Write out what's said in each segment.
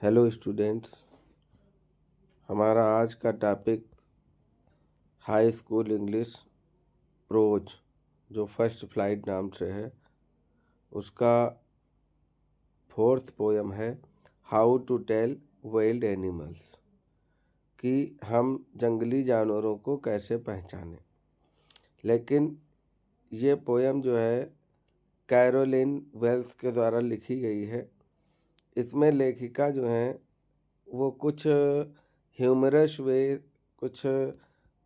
Hello students, हमारा आज का topic high school English prose जो फर्स्ट फ्लाइट नाम से है, उसका फोर्थ पोयम है how to tell wild animals, कि हम जंगली जानवरों को कैसे पहचानें। लेकिन ये पोयम जो है कैरोलिन वेल्स के द्वारा लिखी गई है। इसमें लेखिका जो हैं वो कुछ ह्यूमरस वे, कुछ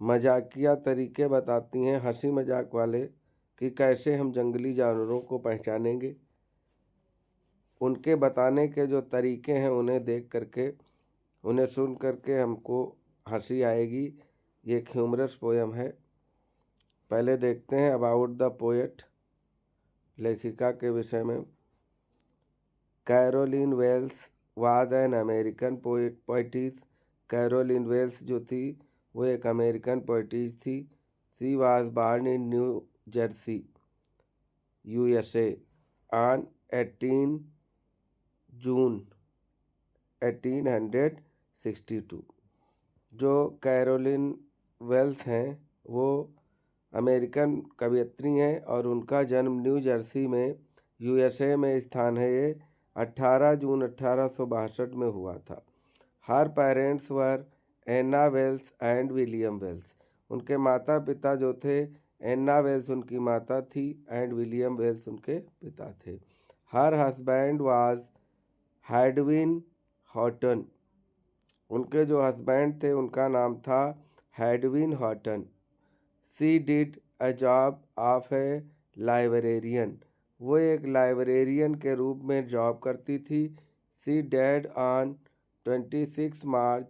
मजाकिया तरीके बताती हैं, हंसी मजाक वाले, कि कैसे हम जंगली जानवरों को पहचानेंगे। उनके बताने के जो तरीके हैं उन्हें देख करके, उन्हें सुन करके हमको हंसी आएगी। ये एक ह्यूमरस पोयम है। पहले देखते हैं अबाउट द पोएट, लेखिका के विषय में। Carolyn Wells was an American poetess. Carolyn Wells जो थी वो एक अमेरिकन पोइटिस थी। She was born in New Jersey, USA on 18 June 1862। जो कैरोलिन वेल्स हैं वो अमेरिकन कवयित्री हैं और उनका जन्म न्यू जर्सी में यूएसए में स्थान है। ये 18 जून 1862 में हुआ था। Her parents were Anna Wells and William Wells. उनके माता पिता जो थे, एन्ना वेल्स उनकी माता थी एंड विलियम वेल्स उनके पिता थे। Her husband was Hadwin Houghton. उनके जो हस्बैंड थे उनका नाम था Hadwin Houghton. She did a job of a librarian. वो एक लाइब्रेरियन के रूप में जॉब करती थी। She dead on 26 March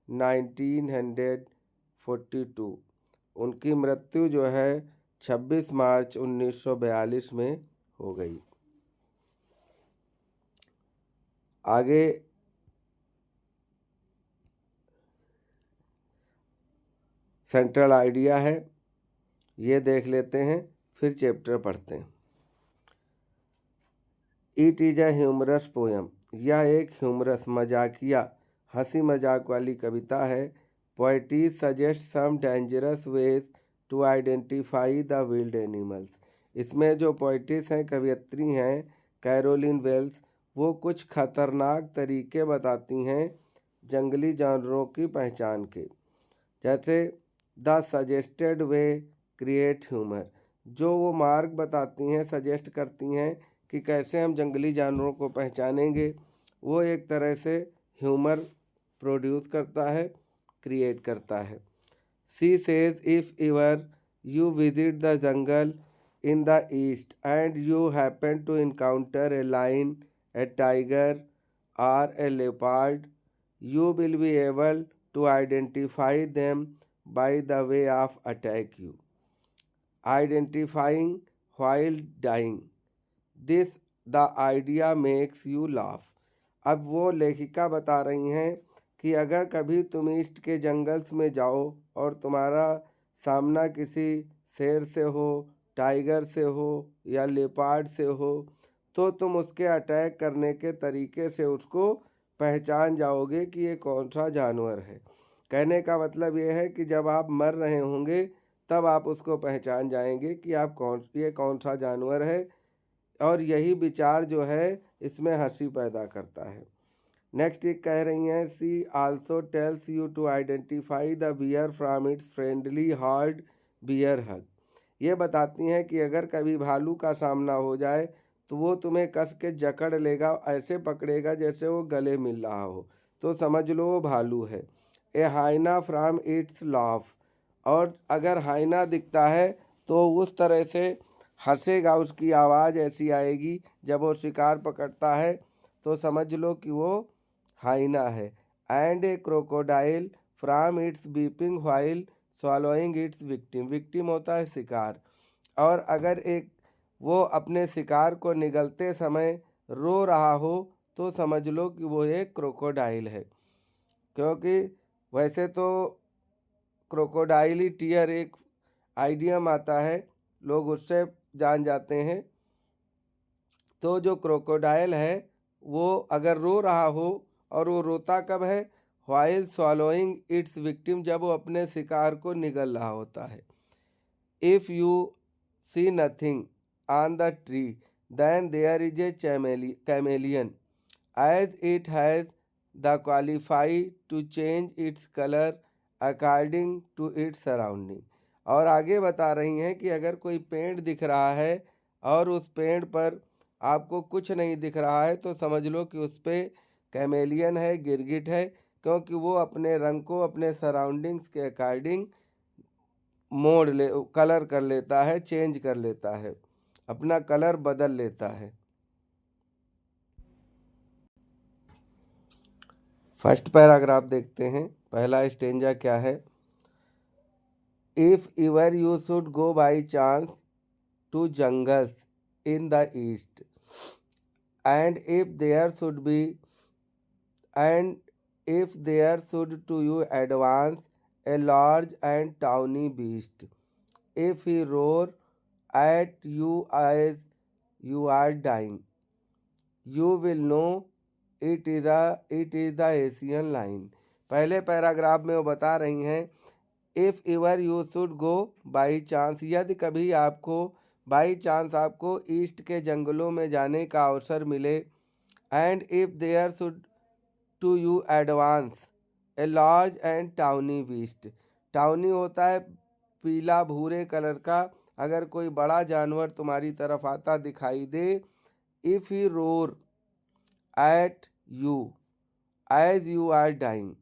1942। उनकी मृत्यु जो है 26 मार्च 1942 में हो गई। आगे सेंट्रल आइडिया है, ये देख लेते हैं, फिर चैप्टर पढ़ते हैं। It is a humorous poem. यह एक ह्यूमरस मजाकिया हंसी मजाक वाली कविता है। Poetess suggest some dangerous ways to identify the wild animals. इसमें जो पोएटिस हैं, कवयित्री हैं कैरोलिन वेल्स, वो कुछ खतरनाक तरीके बताती हैं जंगली जानवरों की पहचान के। जैसे the suggested way create humour. जो वो मार्ग बताती हैं, सजेस्ट करती हैं कि कैसे हम जंगली जानवरों को पहचानेंगे, वो एक तरह से ह्यूमर प्रोड्यूस करता है, क्रिएट करता है। She says if ever you visit the jungle in the east and you happen to encounter a lion, a tiger और a leopard, you will be able to identify them by the way of attack you. Identifying while dying. This the idea makes you laugh. अब वो लेखिका बता रही हैं कि अगर कभी तुम ईस्ट के जंगल्स में जाओ और तुम्हारा सामना किसी शेर से हो, टाइगर से हो या लेपार्ड से हो, तो तुम उसके अटैक करने के तरीके से उसको पहचान जाओगे कि ये कौन सा जानवर है। कहने का मतलब ये है कि जब आप मर रहे होंगे तब आप उसको पहचान जाएंगे कि ये कौन सा जानवर है। और यही विचार जो है इसमें हंसी पैदा करता है। नेक्स्ट एक कह रही हैं, she also tells you to identify the bear from its friendly hard bear hug. ये बताती हैं कि अगर कभी भालू का सामना हो जाए तो वो तुम्हें कस के जकड़ लेगा, ऐसे पकड़ेगा जैसे वो गले मिल रहा हो, तो समझ लो वो भालू है। ए हाइना फ्रॉम इट्स लाफ। और अगर हाइना दिखता है तो उस तरह से हंसेगा, उसकी आवाज़ ऐसी आएगी जब वो शिकार पकड़ता है, तो समझ लो कि वो हाइना है। And A crocodile from its beeping while swallowing it's victim. Victim होता है शिकार। और अगर एक वो अपने शिकार को निगलते समय रो रहा हो तो समझ लो कि वो एक क्रोकोडाइल है। क्योंकि वैसे तो क्रोकोडाइली टीयर एक आइडियम आता है, लोग उससे जान जाते हैं। तो जो क्रोकोडाइल है वो अगर रो रहा हो और वो रोता कब है? व्हाइल swallowing इट्स विक्टिम, जब वो अपने शिकार को निगल रहा होता है। If you see nothing on the tree then there is a chameleon as it has the qualify to change its color according to its surrounding। और आगे बता रही हैं कि अगर कोई पेड़ दिख रहा है और उस पेड़ पर आपको कुछ नहीं दिख रहा है तो समझ लो कि उस पर कैमेलियन है, गिरगिट है, क्योंकि वो अपने रंग को अपने सराउंडिंग्स के अकॉर्डिंग कलर कर लेता है, चेंज कर लेता है, अपना कलर बदल लेता है। फर्स्ट पैराग्राफ देखते हैं। पहला स्टेंजा क्या है? If ever you should go by chance to jungles in the east and if there should be and if there should to you advance a large and tawny beast, if he roar at you as you are dying, you will know it is the Asian lion। पहले paragraph में वो बता रही हैं, if ever you should go by chance, यदि कभी आपको by chance आपको ईस्ट के जंगलों में जाने का अवसर मिले, and if there should to you advance a large and tawny beast, tawny होता है पीला भूरे कलर का, अगर कोई बड़ा जानवर तुम्हारी तरफ आता दिखाई दे, if he roar at you as you are dying,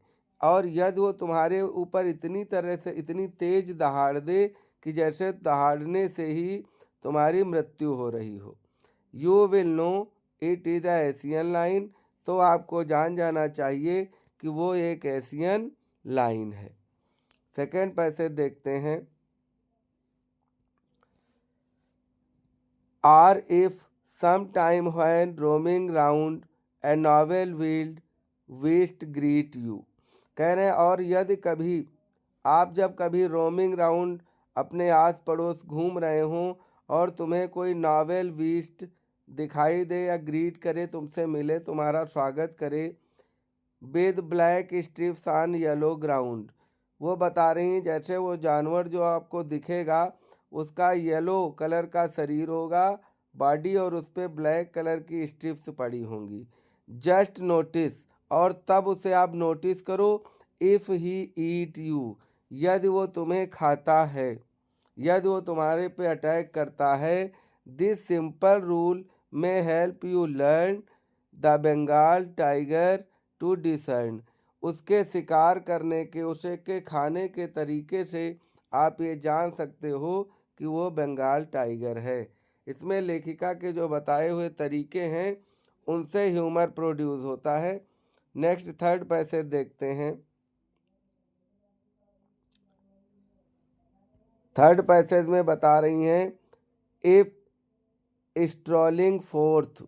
और यदि वो तुम्हारे ऊपर इतनी तरह से इतनी तेज दहाड़ दे कि जैसे दहाड़ने से ही तुम्हारी मृत्यु हो रही हो, you will know it is a Asian lion, तो आपको जान जाना चाहिए कि वो एक एशियन लाइन है। सेकेंड पैसेज देखते हैं। Or if sometime when roaming round a noble wild beast greet you, कह रहे हैं और यदि कभी आप जब कभी रोमिंग राउंड अपने आस पड़ोस घूम रहे हों और तुम्हें कोई नॉवेल बीस्ट दिखाई दे या ग्रीट करे, तुमसे मिले, तुम्हारा स्वागत करे, with black strips on yellow ground, वो बता रही हैं जैसे वो जानवर जो आपको दिखेगा उसका येलो कलर का शरीर होगा, बॉडी, और उस पर ब्लैक कलर की स्ट्रिप्स पड़ी होंगी। जस्ट नोटिस, और तब उसे आप नोटिस करो, इफ़ ही ईट यू, यदि वो तुम्हें खाता है, यदि वो तुम्हारे पे अटैक करता है, this simple rule may help you learn the Bengal tiger to discern, उसके शिकार करने के, उसे के खाने के तरीके से आप ये जान सकते हो कि वो बंगाल टाइगर है। इसमें लेखिका के जो बताए हुए तरीके हैं उनसे ह्यूमर प्रोड्यूस होता है। नेक्स्ट थर्ड पैसेज देखते हैं। थर्ड पैसेज में बता रही हैं, if strolling fourth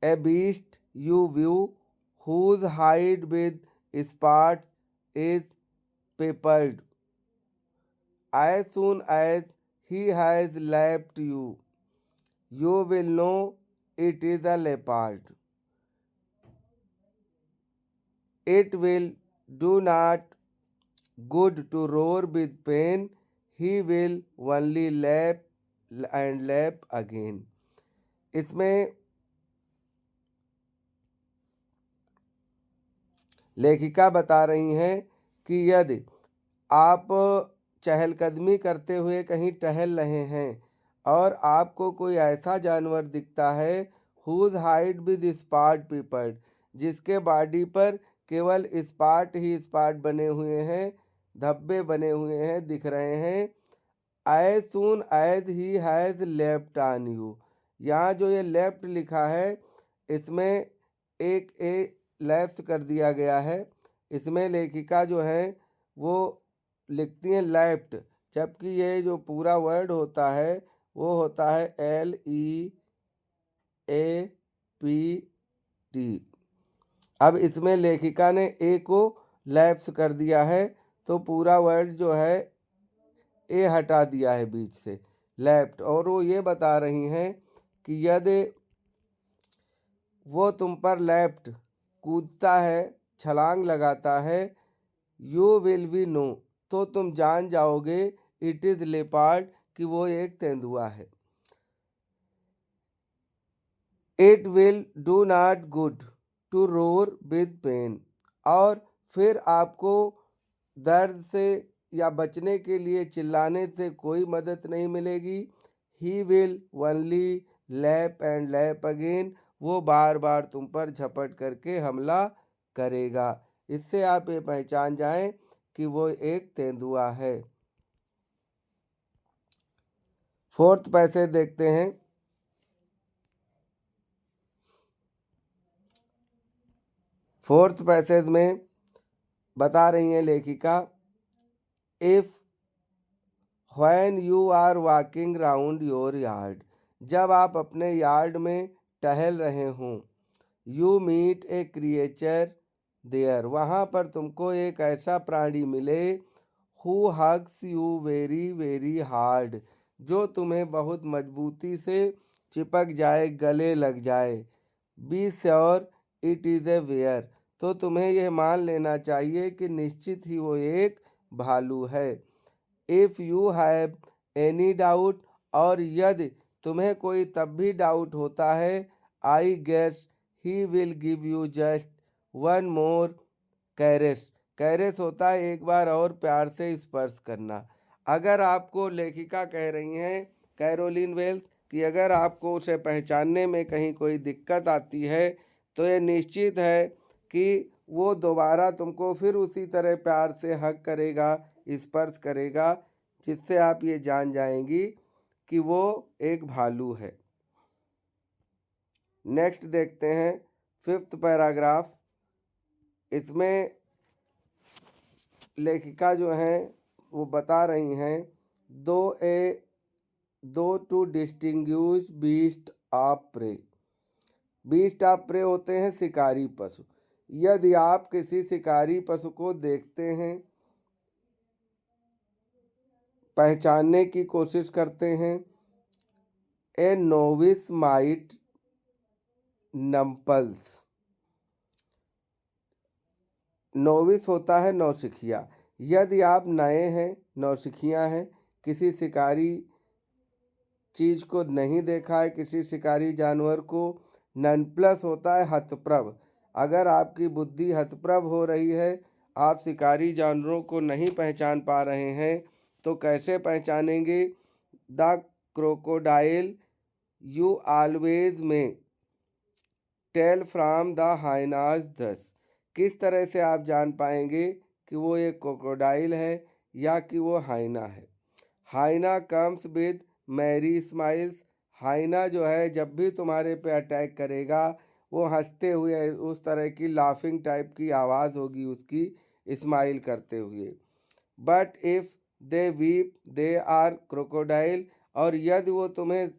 A beast you view whose hide with spots is peppered, as soon as he has left you, you will know it is a leopard. It will do not good to roar with pain, he will only lap and lap again। इसमें लेखिका बता रही हैं कि यदि आप चहलकदमी करते हुए कहीं टहल रहे हैं और आपको कोई ऐसा जानवर दिखता है, whose hide with spot peppered, जिसके बॉडी पर केवल स्पॉट ही स्पॉट बने हुए हैं, धब्बे बने हुए हैं, दिख रहे हैं, as soon as he has left on you, यहाँ जो ये लेफ्ट लिखा है इसमें एक लैप्स कर दिया गया है। इसमें लेखिका जो है वो लिखती हैं लेफ्ट, जबकि ये जो पूरा वर्ड होता है वो होता है LEAPT। अब इसमें लेखिका ने ए को लैप्स कर दिया है तो पूरा वर्ड जो है ए हटा दिया है बीच से, लेफ्ट, और वो ये बता रही हैं कि यदि वो तुम पर लेफ्ट कूदता है, छलांग लगाता है, यू विल बी नो, तो तुम जान जाओगे इट इज़ लेपर्ड, कि वो एक तेंदुआ है। It will do not good to roar with pain, और फिर आपको दर्द से या बचने के लिए चिल्लाने से कोई मदद नहीं मिलेगी। He will only lap and lap again, वो बार बार तुम पर झपट करके हमला करेगा। इससे आप ये पहचान जाएं कि वो एक तेंदुआ है। फोर्थ पैसेज देखते हैं। फोर्थ पैसेज में बता रही हैं लेखिका, if when you are walking round your yard, जब आप अपने यार्ड में टहल रहे हों, you meet a creature there, वहाँ पर तुमको एक ऐसा प्राणी मिले, who hugs you very very hard, जो तुम्हें बहुत मजबूती से चिपक जाए, गले लग जाए। Be sure it is a bear, तो तुम्हें यह मान लेना चाहिए कि निश्चित ही वो एक भालू है। If you have any doubt, और यदि तुम्हें कोई तब भी डाउट होता है, I guess he will give you just one more caress, caress होता है एक बार और प्यार से स्पर्श करना। अगर आपको, लेखिका कह रही हैं कैरोलिन वेल्स, कि अगर आपको उसे पहचानने में कहीं कोई दिक्कत आती है, तो ये निश्चित है कि वो दोबारा तुमको फिर उसी तरह प्यार से हग करेगा, स्पर्श करेगा, जिससे आप ये जान जाएंगी कि वो एक भालू है। नेक्स्ट देखते हैं फिफ्थ पैराग्राफ। इसमें लेखिका जो हैं वो बता रही हैं, दो to distinguish beast of prey, beast of prey होते हैं शिकारी पशु। यदि आप किसी शिकारी पशु को देखते हैं, पहचानने की कोशिश करते हैं, ए नोविस माइट नम्पल्स, नोविस होता है नौसिखिया। यदि आप नए हैं, नौसिखिया हैं, किसी शिकारी चीज़ को नहीं देखा है, किसी शिकारी जानवर को, नन प्लस होता है हतप्रभ। अगर आपकी बुद्धि हतप्रभ हो रही है, आप शिकारी जानवरों को नहीं पहचान पा रहे हैं, तो कैसे पहचानेंगे? द क्रोकोडाइल यू ऑलवेज में टेल फ्रॉम द हाइनाज दस, किस तरह से आप जान पाएंगे कि वो एक क्रोकोडाइल है या कि वो हाइना है? हाइना कम्स विद मैरी स्माइल्स, हाइना जो है जब भी तुम्हारे पे अटैक करेगा, वो हंसते हुए, उस तरह की लाफिंग टाइप की आवाज़ होगी उसकी, स्माइल करते हुए। But if they weep they are crocodile, और यदि वो तुम्हें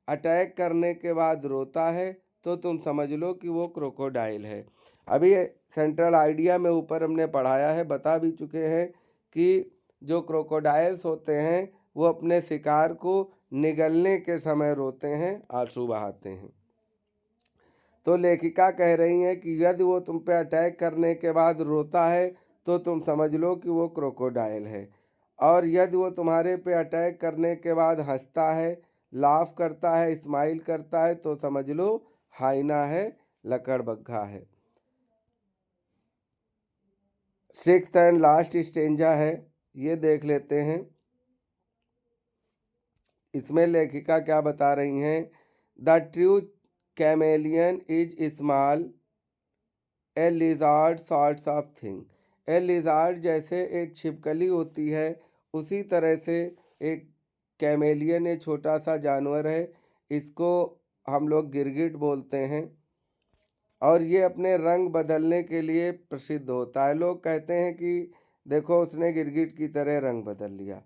अटैक करने के बाद रोता है, तो तुम समझ लो कि वो क्रोकोडाइल है। अभी सेंट्रल आइडिया में ऊपर हमने पढ़ाया है, बता भी चुके हैं कि जो क्रोकोडाइल्स होते हैं वो अपने शिकार को निगलने के समय रोते हैं, आंसू बहाते हैं। तो लेखिका कह रही हैं कि यदि वो तुम पे अटैक करने के बाद रोता है, तो तुम समझ लो कि वो क्रोकोडाइल है, और यदि वो तुम्हारे पे अटैक करने के बाद हंसता है, लाफ करता है, स्माइल करता है, तो समझ लो हाइना है, लकड़बग्घा है। सिक्स्थ एंड लास्ट स्टेंजा है, ये देख लेते हैं। इसमें लेखिका क्या बता रही हैं, the true chameleon is small a lizard sorts of thing, a lizard जैसे एक छिपकली होती है, उसी तरह से एक कैमेलियन एक छोटा सा जानवर है, इसको हम लोग गिरगिट बोलते हैं, और ये अपने रंग बदलने के लिए प्रसिद्ध होता है। लोग कहते हैं कि देखो उसने गिरगिट की तरह रंग बदल लिया।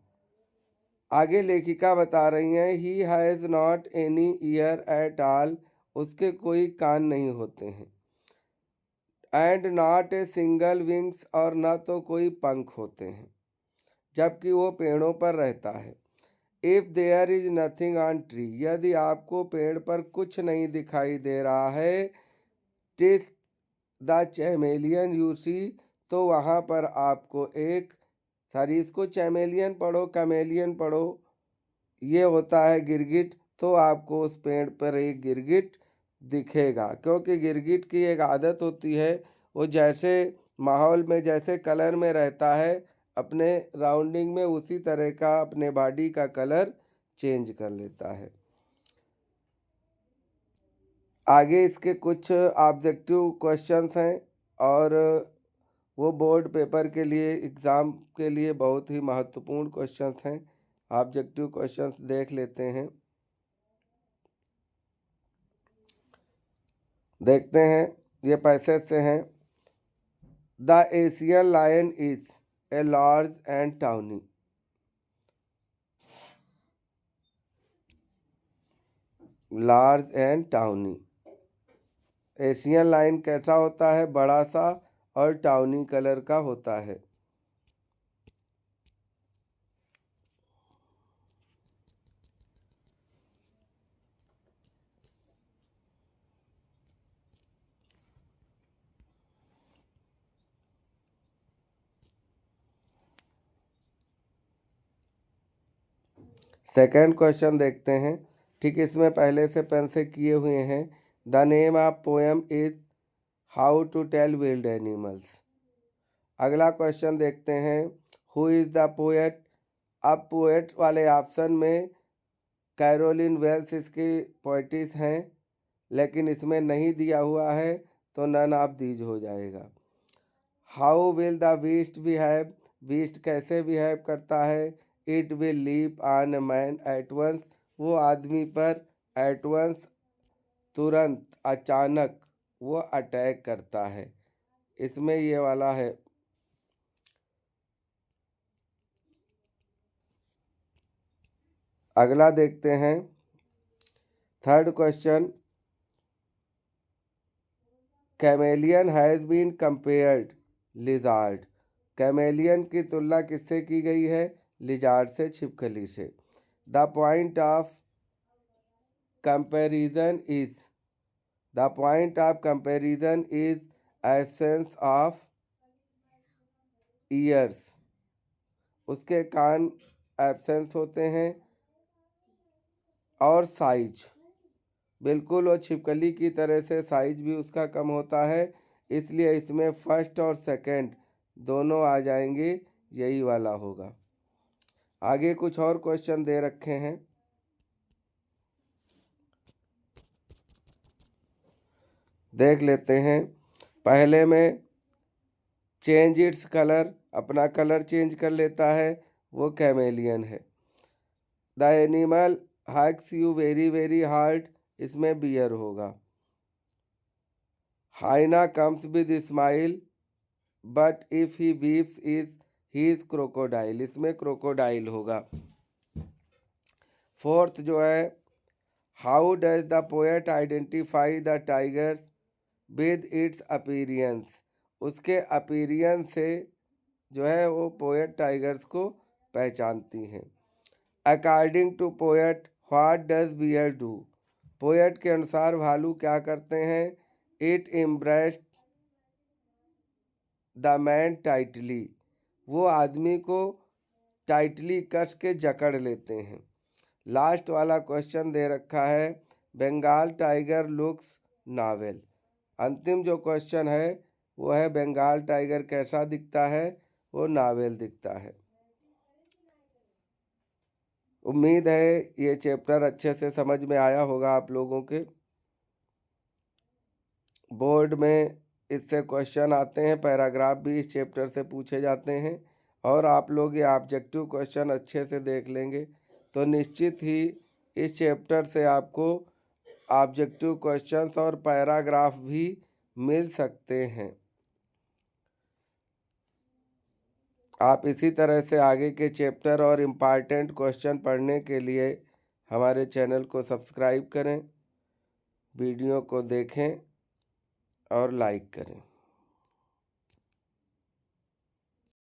आगे लेखिका बता रही हैं, he has not any year at all, उसके कोई कान नहीं होते हैं, and not a single wings, और ना तो कोई पंख होते हैं, जबकि वो पेड़ों पर रहता है। If there is nothing on tree, यदि आपको पेड़ पर कुछ नहीं दिखाई दे रहा है, टिस द चैमेलियन यू सी, तो वहाँ पर आपको एक, सॉरी इसको चैमेलियन पढ़ो, कैमेलियन पढ़ो, ये होता है गिरगिट, तो आपको उस पेड़ पर एक गिरगिट दिखेगा, क्योंकि गिरगिट की एक आदत होती है, वो जैसे माहौल में जैसे कलर में रहता है, अपने राउंडिंग में उसी तरह का अपने बॉडी का कलर चेंज कर लेता है। आगे इसके कुछ ऑब्जेक्टिव क्वेश्चंस हैं, और वो बोर्ड पेपर के लिए, एग्ज़ाम के लिए बहुत ही महत्वपूर्ण क्वेश्चंस हैं। ऑब्जेक्टिव क्वेश्चंस देख लेते हैं। देखते हैं, ये पैसेज से हैं। The Asian lion is a large and tawny. Large and tawny, Asian lion कैसा होता है? बड़ा सा और टाउनी कलर का होता है। सेकंड क्वेश्चन देखते हैं, ठीक इसमें पहले से पेन से किए हुए हैं। The name of poem is how to tell wild animals. अगला क्वेश्चन देखते हैं, हु इज़ द पोएट। अब पोएट वाले ऑप्शन में कैरोलिन वेल्स इसकी पोइटिस हैं, लेकिन इसमें नहीं दिया हुआ है, तो नन ऑफ दीज हो जाएगा। How will the beast behave, beast कैसे बिहेव करता है? It will leap on a man at once, वो आदमी पर एट वंस, तुरंत, अचानक वो अटैक करता है। इसमें ये वाला है। अगला देखते हैं, third question, chameleon has been compared lizard. Chameleon की तुलना किससे की गई है? लिजार्ड से, छिपकली से। The point of comparison is, the point of comparison is absence of years, उसके कान एब्सेंस होते हैं, और साइज, बिल्कुल वो छिपकली की तरह से साइज भी उसका कम होता है, इसलिए इसमें फर्स्ट और सेकंड दोनों आ जाएंगे, यही वाला होगा। आगे कुछ और क्वेश्चन दे रखे हैं, देख लेते हैं। पहले में चेंज इट्स कलर, अपना कलर चेंज कर लेता है, वो कैमेलियन है। The animal hugs you very very hard, इसमें बियर होगा। Hyena comes with smile but if he weeps is he is crocodile, इसमें क्रोकोडाइल होगा। फोर्थ जो है, how does the poet identify the tigers with its appearance, उसके appearance से जो है वो पोएट टाइगर्स को पहचानती हैं। According to poet what does beer do, poet के अनुसार भालू क्या करते हैं? It embraced the man tightly, वो आदमी को टाइटली कस के जकड़ लेते हैं। लास्ट वाला क्वेश्चन दे रखा है, बंगाल टाइगर लुक्स नावेल। अंतिम जो क्वेश्चन है वो है, बंगाल टाइगर कैसा दिखता है? वो नावेल दिखता है। उम्मीद है ये चैप्टर अच्छे से समझ में आया होगा आप लोगों के। बोर्ड में इससे क्वेश्चन आते हैं, पैराग्राफ भी इस चैप्टर से पूछे जाते हैं, और आप लोग ये ऑब्जेक्टिव क्वेश्चन अच्छे से देख लेंगे तो निश्चित ही इस चैप्टर से आपको ऑब्जेक्टिव क्वेश्चंस और पैराग्राफ भी मिल सकते हैं। आप इसी तरह से आगे के चैप्टर और इम्पॉर्टेंट क्वेश्चन पढ़ने के लिए हमारे चैनल को सब्सक्राइब करें, वीडियो को देखें और लाइक करें।